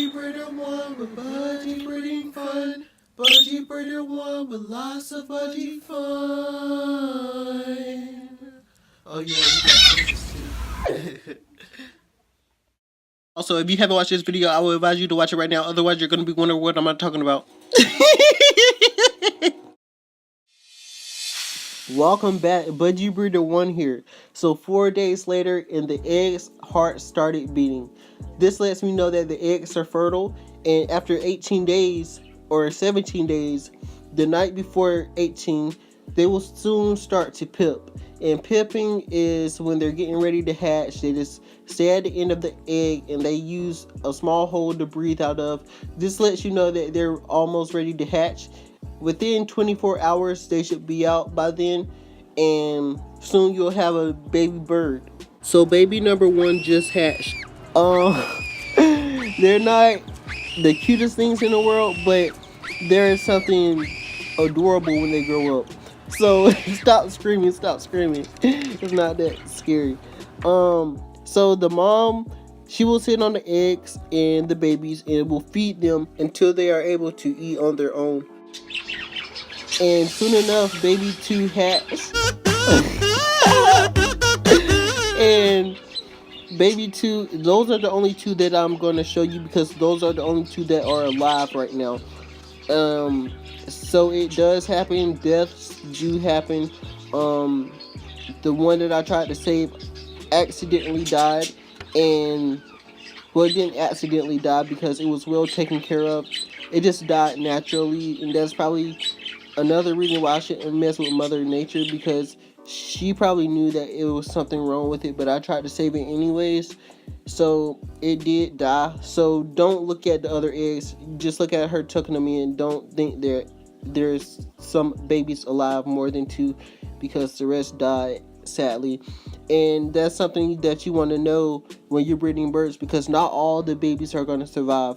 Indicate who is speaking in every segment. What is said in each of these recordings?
Speaker 1: Budgie breeder one with Budgie breeding fun. Budgie breeder one with lots of Budgie fun. Oh yeah, you got this too. Also, if you haven't watched this video, I would advise you to watch it right now. Otherwise, you're going to be wondering what I'm talking about. Welcome back, Budgie Breeder 1 here. So 4 days later, and the eggs' heart started beating. This lets me know that the eggs are fertile, and after 18 days, or 17 days, the night before 18, they will soon start to pip. And pipping is when they're getting ready to hatch. They just stay at the end of the egg, and they use a small hole to breathe out of. This lets you know that they're almost ready to hatch. Within 24 hours, they should be out by then, and soon you'll have a baby bird. So baby number 1 just hatched. They're not the cutest things in the world, but there is something adorable when they grow up. So stop screaming. It's not that scary. So the mom, she will sit on the eggs and the babies and will feed them until they are able to eat on their own. And soon enough, baby 2 hatched. And baby 2, those are the only 2 that I'm going to show you, because those are the only 2 that are alive right now. So it does happen. Deaths do happen. The one that I tried to save accidentally died, and well, it didn't accidentally die because it was well taken care of. It just died naturally, and that's probably another reason why I shouldn't mess with Mother Nature, because she probably knew that it was something wrong with it, but I tried to save it anyways, so it did die. So don't look at the other eggs, just look at her tucking them in. Don't think that there's some babies alive more than 2, because the rest died, sadly. And that's something that you want to know when you're breeding birds, because not all the babies are going to survive.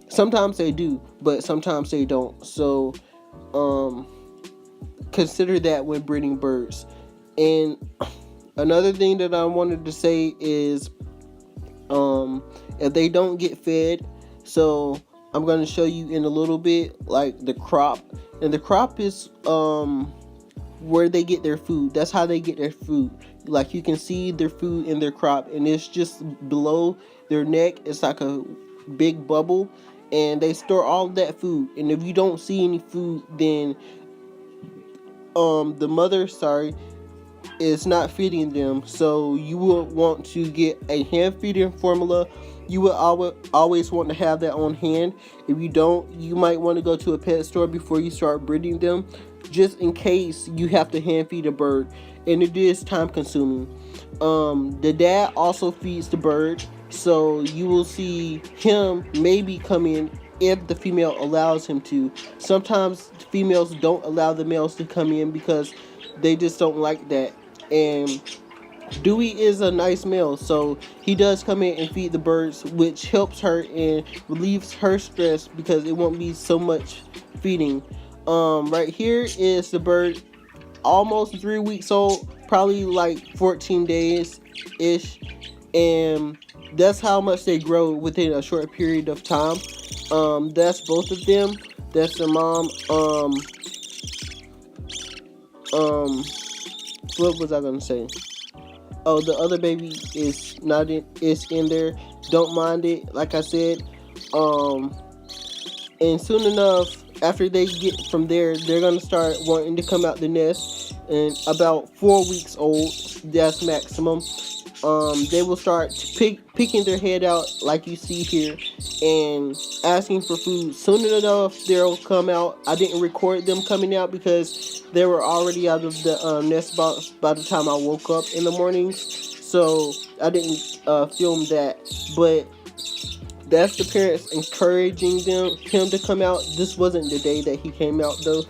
Speaker 1: Sometimes they do, but sometimes they don't. So consider that when breeding birds. And another thing that I wanted to say is if they don't get fed, so I'm going to show you in a little bit, like the crop. And the crop is where they get their food. That's how they get their food. Like, you can see their food in their crop, and it's just below their neck. It's like a big bubble, and they store all of that food. And if you don't see any food, then the mother, is not feeding them. So you will want to get a hand feeding formula. You will always want to have that on hand. If you don't, you might want to go to a pet store before you start breeding them, just in case you have to hand feed a bird, and it is time consuming. The dad also feeds the bird, so you will see him maybe come in if the female allows him to. Sometimes females don't allow the males to come in because they just don't like that. And Dewey is a nice male, so he does come in and feed the birds, which helps her and relieves her stress because it won't be so much feeding. Right here is the bird, almost 3 weeks old, probably like 14 days ish, and that's how much they grow within a short period of time. That's both of them. That's the mom. What was I gonna say? Oh, the other baby is not in, is in there. Don't mind it, like I said. And soon enough, after they get from there, they're gonna start wanting to come out the nest. And about 4 weeks old, that's maximum. They will start picking their head out like you see here and asking for food. Soon enough, they'll come out. I didn't record them coming out because they were already out of the nest box by the time I woke up in the mornings, so I didn't film that. But that's the parents encouraging him to come out. This wasn't the day that he came out though,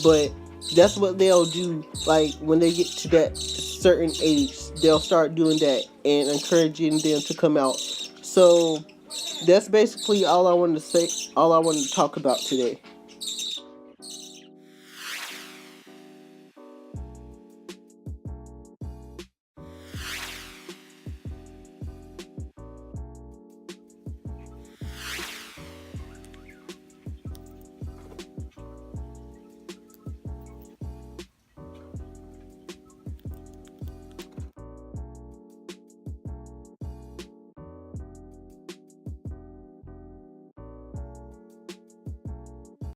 Speaker 1: but that's what they'll do. Like, when they get to that certain age, they'll start doing that and encouraging them to come out. So that's basically all I wanted to say, all I wanted to talk about today.